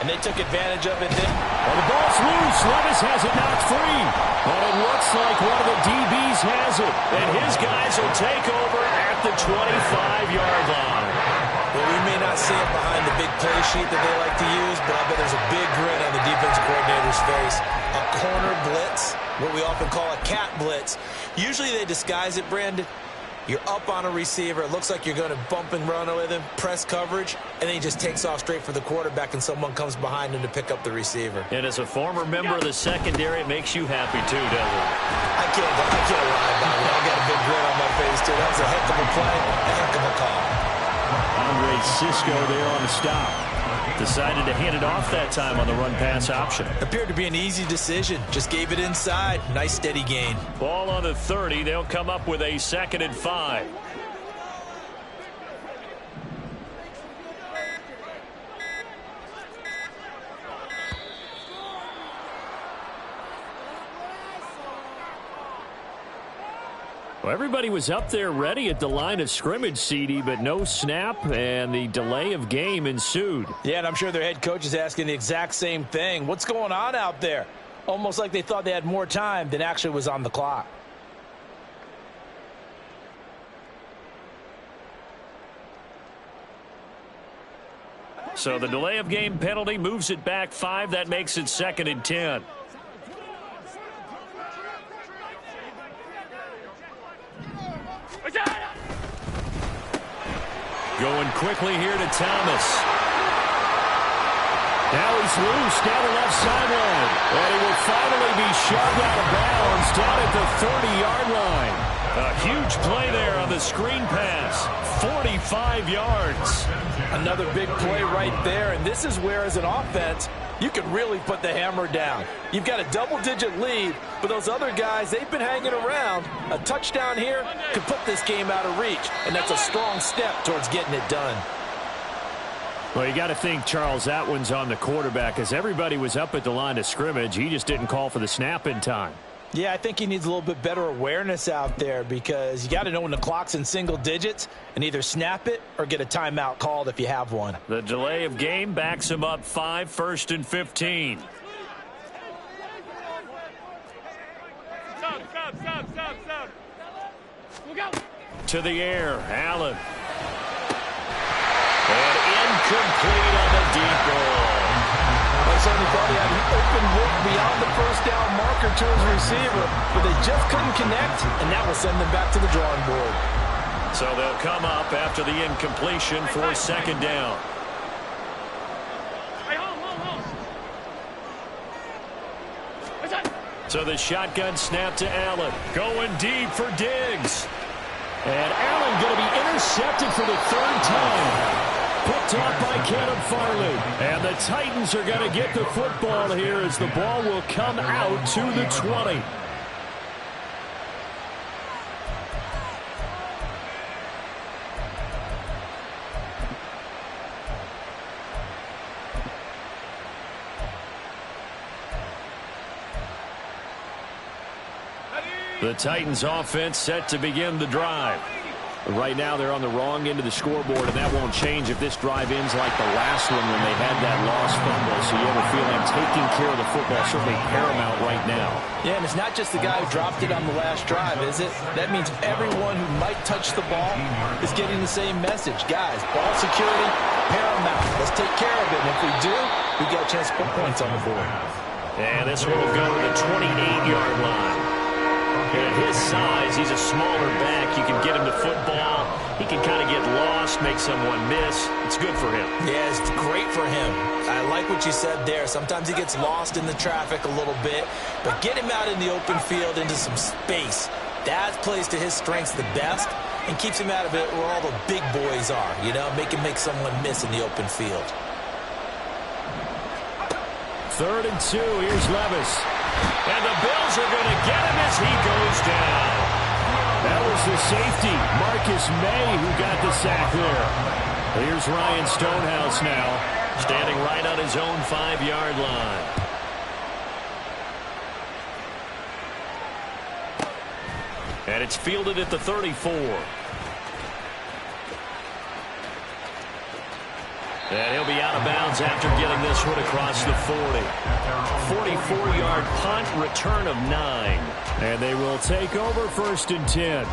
and they took advantage of it then. Well, the ball's loose. Levis has it knocked free. But it looks like one of the DBs has it. And his guys will take over at the 25-yard line. Well, we may not see it behind the big play sheet that they like to use, but I bet there's a big grin on the defense coordinator's face. A corner blitz, what we often call a cat blitz. Usually they disguise it, Brandon. You're up on a receiver. It looks like you're going to bump and run with him, press coverage, and then he just takes off straight for the quarterback, and someone comes behind him to pick up the receiver. And as a former member of the secondary, it makes you happy too, doesn't it? I can't lie about it. I got a big grin on my face, too. That was a heck of a play, a heck of a call. Andre Cisco there on the stop. Decided to hand it off that time on the run-pass option. Appeared to be an easy decision. Just gave it inside. Nice steady gain. Ball on the 30. They'll come up with a 2nd and 5. Well, everybody was up there ready at the line of scrimmage, CD, but no snap, and the delay of game ensued. Yeah, and I'm sure their head coach is asking the exact same thing. What's going on out there? Almost like they thought they had more time than actually was on the clock. So the delay of game penalty moves it back 5. That makes it 2nd and 10. Going quickly here to Thomas. Now he's loose down the left sideline. And he will finally be shoved out of bounds down at the 30-yard line. A huge play there on the screen pass. 45 yards. Another big play right there, and this is where, as an offense, you can really put the hammer down. You've got a double-digit lead, but those other guys, they've been hanging around. A touchdown here could put this game out of reach, and that's a strong step towards getting it done. Well, you got to think, Charles, that one's on the quarterback, as everybody was up at the line of scrimmage. He just didn't call for the snap in time. Yeah, I think he needs a little bit better awareness out there, because you got to know when the clock's in single digits and either snap it or get a timeout called if you have one. The delay of game backs him up 5, 1st and 15. Stop. Look out. To the air, Allen. And incomplete on the deep ball. They certainly thought he had an open look beyond the first down marker to his receiver, but they just couldn't connect, and that will send them back to the drawing board. So they'll come up after the incompletion for 2nd down. Hey, hold. So the shotgun snap to Allen. Going deep for Diggs. And Allen going to be intercepted for the 3rd time. Picked off by Caleb Farley. And the Titans are going to get the football here as the ball will come out to the 20. The Titans offense set to begin the drive. Right now they're on the wrong end of the scoreboard, and that won't change if this drive ends like the last one when they had that lost fumble. So you have a feeling taking care of the football is certainly paramount right now. Yeah, and it's not just the guy who dropped it on the last drive, is it? That means everyone who might touch the ball is getting the same message. Guys, ball security, paramount. Let's take care of it. And if we do, we got a chance to put points on the board. And this one will go to the 28-yard line. At his size, he's a smaller back. You can get him the football. He can kind of get lost, make someone miss. It's good for him. Yeah, it's great for him. I like what you said there. Sometimes he gets lost in the traffic a little bit, but get him out in the open field into some space. That plays to his strengths the best and keeps him out of it where all the big boys are, you know, make someone miss in the open field. 3rd and 2. Here's Levis. And the Bills are going to get him as he goes down. That was the safety, Marcus May, who got the sack there. Here's Ryan Stonehouse now, standing right on his own 5-yard line. And it's fielded at the 34. And he'll be out of bounds after getting this one across the 40. 44-yard punt, return of 9. And they will take over 1st and 10.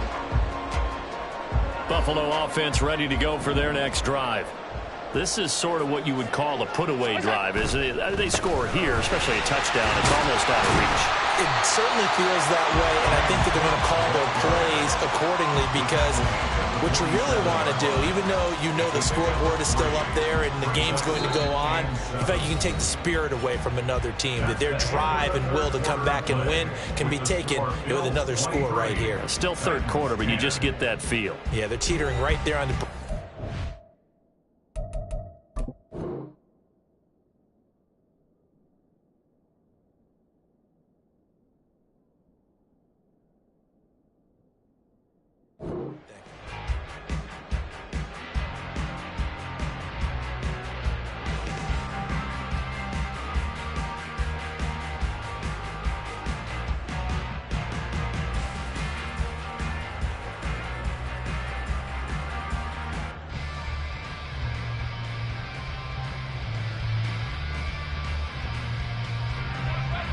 Buffalo offense ready to go for their next drive. This is sort of what you would call a put-away drive, isn't it? They score here, especially a touchdown. It's almost out of reach. It certainly feels that way, and I think that they're going to call their plays accordingly, because what you really want to do, even though you know the scoreboard is still up there and the game's going to go on, in fact, you can take the spirit away from another team, that their drive and will to come back and win can be taken with another score right here. Still 3rd quarter, but you just get that feel. Yeah, they're teetering right there on the...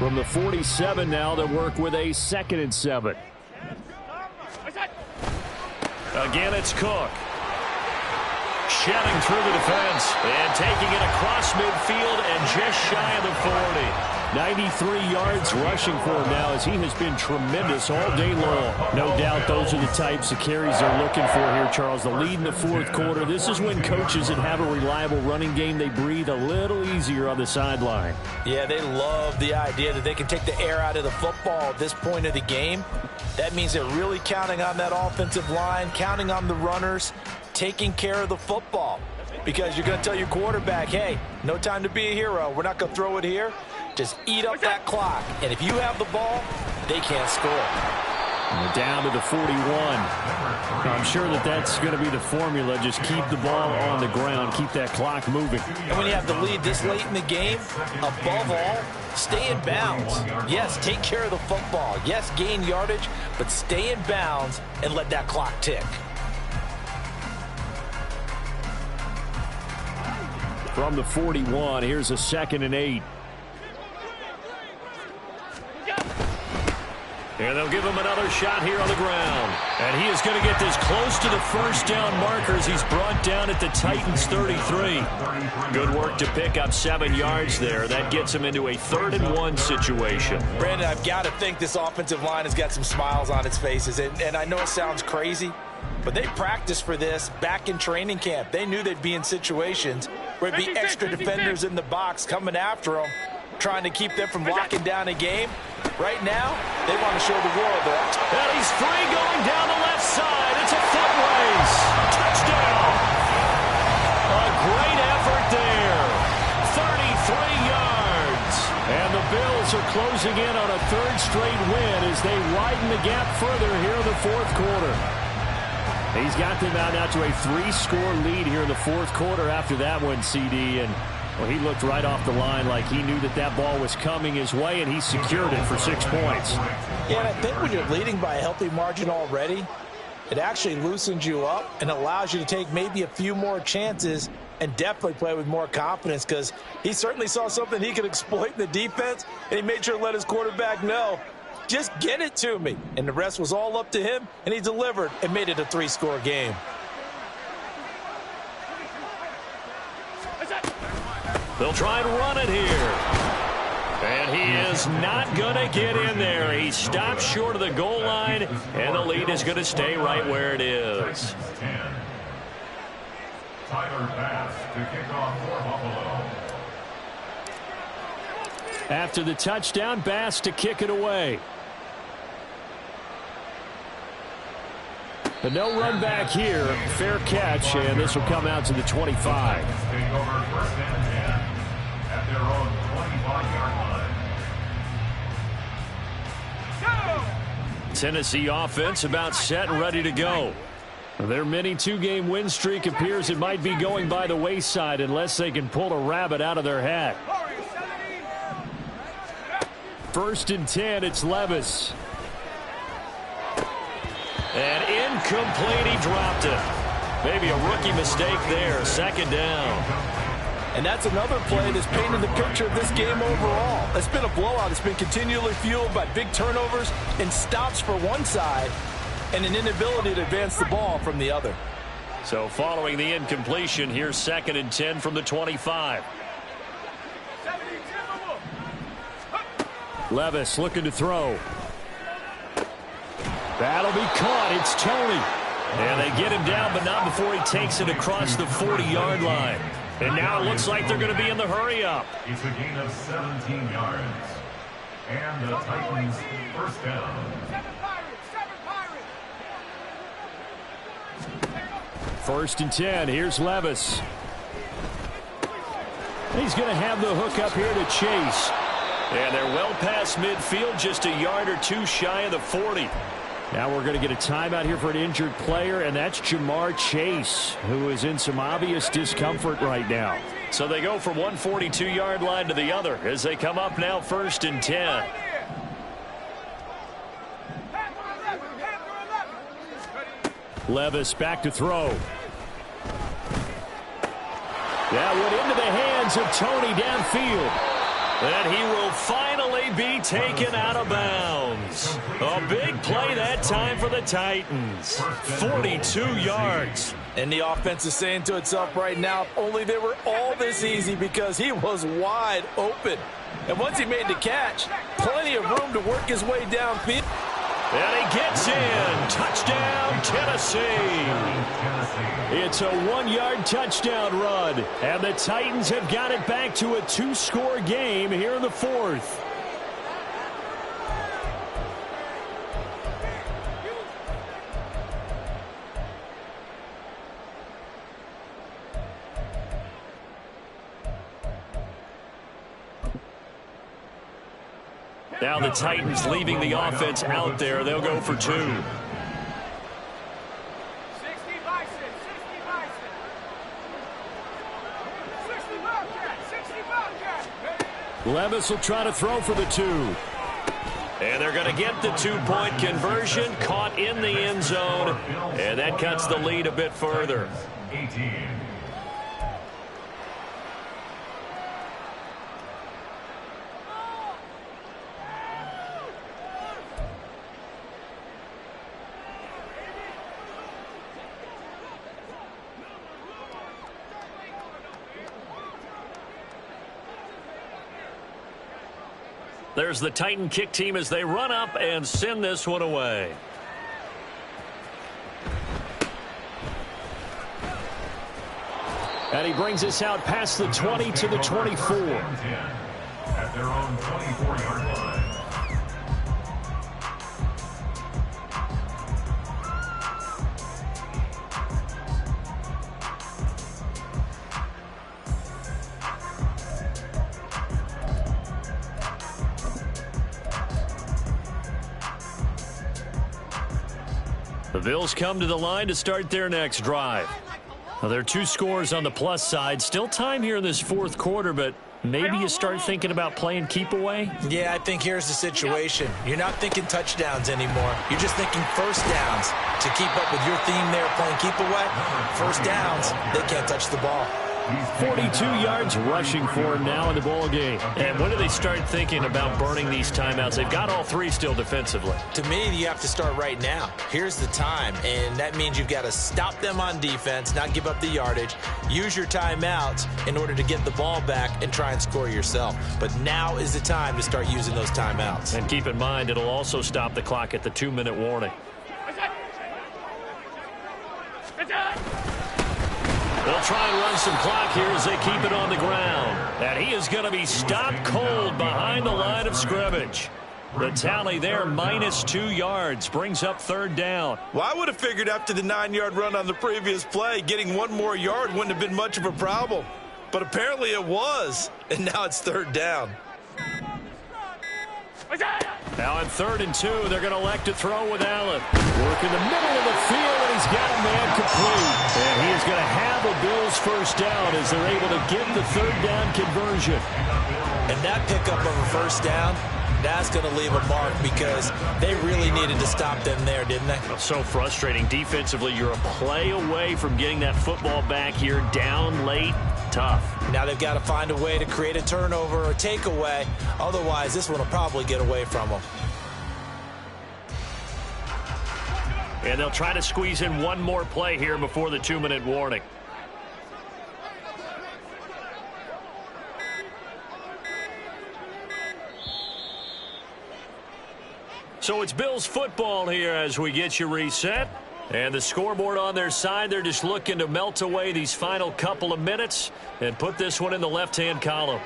From the 47 now, they'll work with a 2nd and 7. Again, it's Cook. Shedding through the defense and taking it across midfield and just shy of the 40. 93 yards rushing for him now as he has been tremendous all day long. No doubt those are the types of carries they're looking for here, Charles. The lead in the 4th quarter. This is when coaches that have a reliable running game, they breathe a little easier on the sideline. Yeah, they love the idea that they can take the air out of the football at this point of the game. That means they're really counting on that offensive line, counting on the runners, taking care of the football. Because you're going to tell your quarterback, hey, no time to be a hero. We're not going to throw it here. Just eat up that clock. And if you have the ball, they can't score. And they're down to the 41. I'm sure that's going to be the formula. Just keep the ball on the ground. Keep that clock moving. And when you have the lead this late in the game, above all, stay in bounds. Yes, take care of the football. Yes, gain yardage, but stay in bounds and let that clock tick. From the 41, here's a 2nd and 8. And they'll give him another shot here on the ground. And he is going to get this close to the first down markers. He's brought down at the Titans' 33. Good work to pick up 7 yards there. That gets him into a 3rd and 1 situation. Brandon, I've got to think this offensive line has got some smiles on its faces. And I know it sounds crazy, but they practiced for this back in training camp. They knew they'd be in situations where there'd be extra defenders in the box coming after them, trying to keep them from locking down a game. Right now, they want to show the world that. And he's free going down the left side. It's a foot race. Touchdown. A great effort there. 33 yards. And the Bills are closing in on a 3rd straight win as they widen the gap further here in the 4th quarter. He's got them out now to a 3-score lead here in the 4th quarter after that one, CD. And well, he looked right off the line like he knew that ball was coming his way, and he secured it for 6 points. Yeah, and I think when you're leading by a healthy margin already, it actually loosens you up and allows you to take maybe a few more chances and definitely play with more confidence, because he certainly saw something he could exploit in the defense, and he made sure to let his quarterback know, just get it to me. And the rest was all up to him, and he delivered and made it a 3-score game. They'll try and run it here. And he is not going to get in there. He stopped short of the goal line, and the lead is going to stay right where it is. Tyler Bass to kick off for Buffalo. After the touchdown, Bass to kick it away. But no run back here. Fair catch, and this will come out to the 25. Take over 1st and 10 at their own 25-yard line. Tennessee offense about set and ready to go. Their mini 2-game win streak appears it might be going by the wayside unless they can pull a rabbit out of their hat. 1st and 10, it's Levis. And incomplete, he dropped it. Maybe a rookie mistake there, 2nd down. And that's another play that's painted the picture of this game overall. It's been a blowout. It's been continually fueled by big turnovers and stops for one side and an inability to advance the ball from the other. So following the incompletion, here's 2nd and 10 from the 25. Levis looking to throw. That'll be caught. It's Toney. And they get him down, but not before he takes it across the 40-yard line. And now it looks like they're going to be in the hurry-up. It's a gain of 17 yards. And the Titans' 1st down. 1st and 10. Here's Levis. He's going to have the hook up here to Chase. And they're well past midfield, just a yard or 2 shy of the 40. Now we're going to get a timeout here for an injured player, and that's Jamar Chase, who is in some obvious discomfort right now. So they go from one 42-yard line to the other as they come up now 1st and 10. Levis back to throw. That went into the hands of Toney downfield. And he will finally be taken out of bounds. A big play that time for the Titans. 42 yards. And the offense is saying to itself right now, only they were all this easy because he was wide open. And once he made the catch, plenty of room to work his way downfield. And he gets in. Touchdown, Tennessee. It's a 1-yard touchdown run. And the Titans have got it back to a 2-score game here in the fourth. Now the Titans leaving the offense out there. They'll go for 2. 60 Bison, 60 Bobcat, 60 Bobcat. Levis will try to throw for the 2. And they're going to get the 2-point conversion. Caught in the end zone. And that cuts the lead a bit further. 18. There's the Titan kick team as they run up and send this one away. And he brings us out past the 20 to the 24. At their own 24-yard line. The Bills come to the line to start their next drive. Well, there are 2 scores on the plus side. Still time here in this fourth quarter, but maybe you start thinking about playing keep away? Yeah, I think here's the situation. You're not thinking touchdowns anymore. You're just thinking first downs. To keep up with your theme there, playing keep away, first downs, they can't touch the ball. 42 yards rushing for him now in the ball game. And when do they start thinking about burning these timeouts? They've got all 3 still defensively. To me, you have to start right now. Here's the time, and that means you've got to stop them on defense, not give up the yardage, use your timeouts in order to get the ball back and try and score yourself. But now is the time to start using those timeouts. And keep in mind, it'll also stop the clock at the 2-minute warning. They'll try and run some clock here as they keep it on the ground. And he is going to be stopped cold behind the line of scrimmage. The tally there, -2 yards, brings up 3rd down. Well, I would have figured after the 9-yard run on the previous play, getting 1 more yard wouldn't have been much of a problem. But apparently it was, and now it's 3rd down. Now on 3rd and 2, they're going to elect to throw with Allen. Work in the middle of the field, and he's got a man complete. And he is going to have a Bills first down as they're able to get the 3rd down conversion. And that pickup of a first down, that's going to leave a mark because they really needed to stop them there, didn't they? So frustrating. Defensively, you're a play away from getting that football back here down late. Tough. Now they've got to find a way to create a turnover or takeaway. Otherwise, this one will probably get away from them. And they'll try to squeeze in 1 more play here before the 2-minute warning. So it's Bills football here as we get you reset. And the scoreboard on their side, they're just looking to melt away these final couple of minutes and put this one in the left-hand column.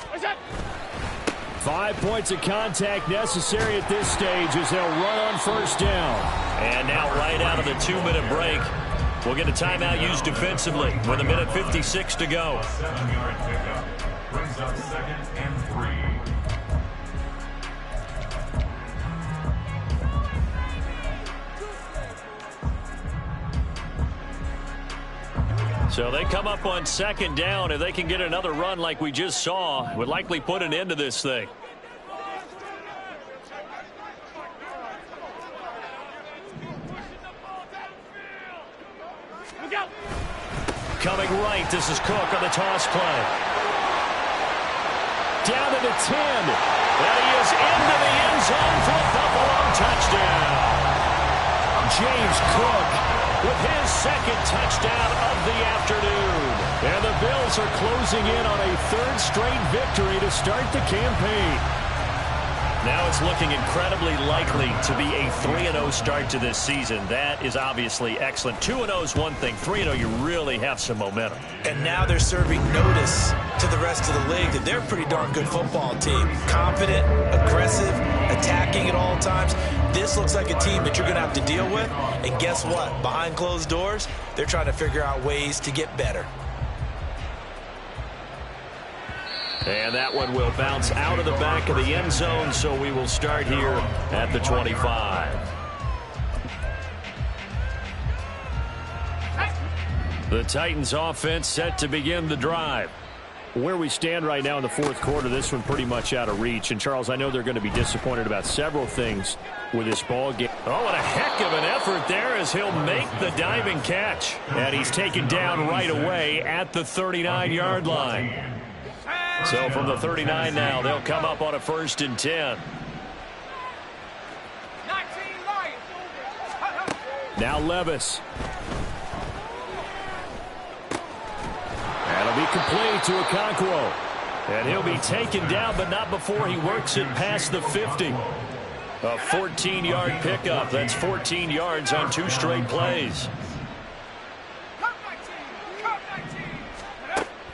What's that? 5 points of contact necessary at this stage as they'll run on first down. And now right out of the 2-minute break, we'll get a timeout used defensively with 1:56 to go. 7-yard pickup brings up 2nd and 3. So they come up on 2nd down. If they can get another run like we just saw, would likely put an end to this thing. Look out! coming right. This is Cook on the toss play. Down to the 10. And he is into the end zone for a Buffalo touchdown. James Cook with his second touchdown of the afternoon. And the Bills are closing in on a third straight victory to start the campaign. Now it's looking incredibly likely to be a 3-0 start to this season. That is obviously excellent. 2-0 is one thing. 3-0, you really have some momentum. And now they're serving notice to the rest of the league that they're a pretty darn good football team. Confident, aggressive, attacking at all times. This looks like a team that you're going to have to deal with. And guess what? Behind closed doors, they're trying to figure out ways to get better. And that one will bounce out of the back of the end zone, so we will start here at the 25. The Titans offense set to begin the drive. Where we stand right now in the fourth quarter, this one pretty much out of reach. And, Charles, I know they're going to be disappointed about several things with this ball game. Oh, and a heck of an effort there as he'll make the diving catch. And he's taken down right away at the 39-yard line. So from the 39 now, they'll come up on a 1st and 10. Now Levis. That'll be complete to Okonkwo. And he'll be taken down, but not before he works it past the 50. A 14-yard pickup. That's 14 yards on 2 straight plays.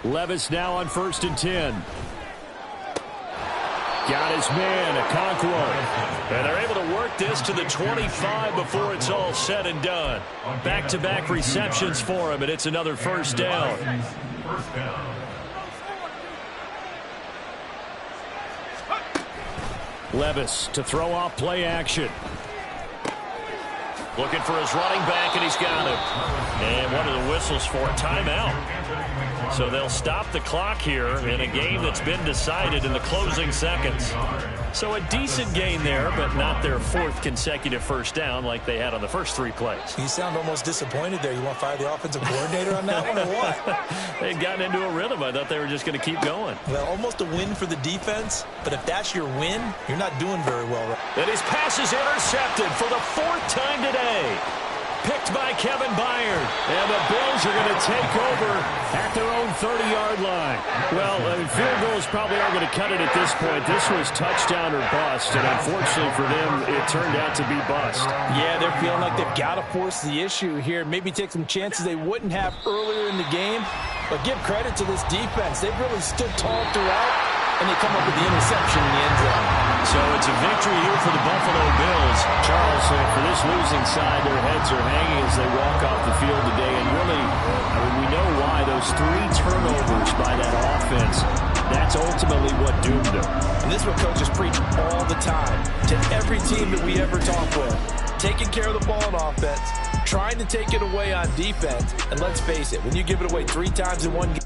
Levis now on 1st and 10. Got his man, Okonkwo. And they're able to work this to the 25 before it's all said and done. Back-to-back receptions for him, and it's another 1st down. Levis to throw off play action. Looking for his running back, and he's got him. And one of the whistles for a timeout. So they'll stop the clock here in a game that's been decided in the closing seconds. So a decent gain there, but not their 4th consecutive 1st down like they had on the first 3 plays. You sound almost disappointed there. You want to fire the offensive coordinator on that one or what? They'd gotten into a rhythm. I thought they were just going to keep going. Well, almost a win for the defense, but if that's your win, you're not doing very well. And his pass is intercepted for the 4th time today. Picked by Kevin Byard. And the Bills are going to take over at their own 30-yard line. Well, field goals probably aren't going to cut it at this point. This was touchdown or bust, and unfortunately for them, it turned out to be bust. Yeah, they're feeling like they've got to force the issue here. Maybe take some chances they wouldn't have earlier in the game. But give credit to this defense. They've really stood tall throughout, and they come up with the interception in the end zone. So it's a victory here for the Buffalo Bills. Charles, for this losing side, their heads are hanging as they walk off the field today. And really, we know why. Those 3 turnovers by that offense, that's ultimately what doomed them. And this is what coaches preach all the time to every team that we ever talk with. Taking care of the ball on offense, trying to take it away on defense. And let's face it, when you give it away 3 times in one game,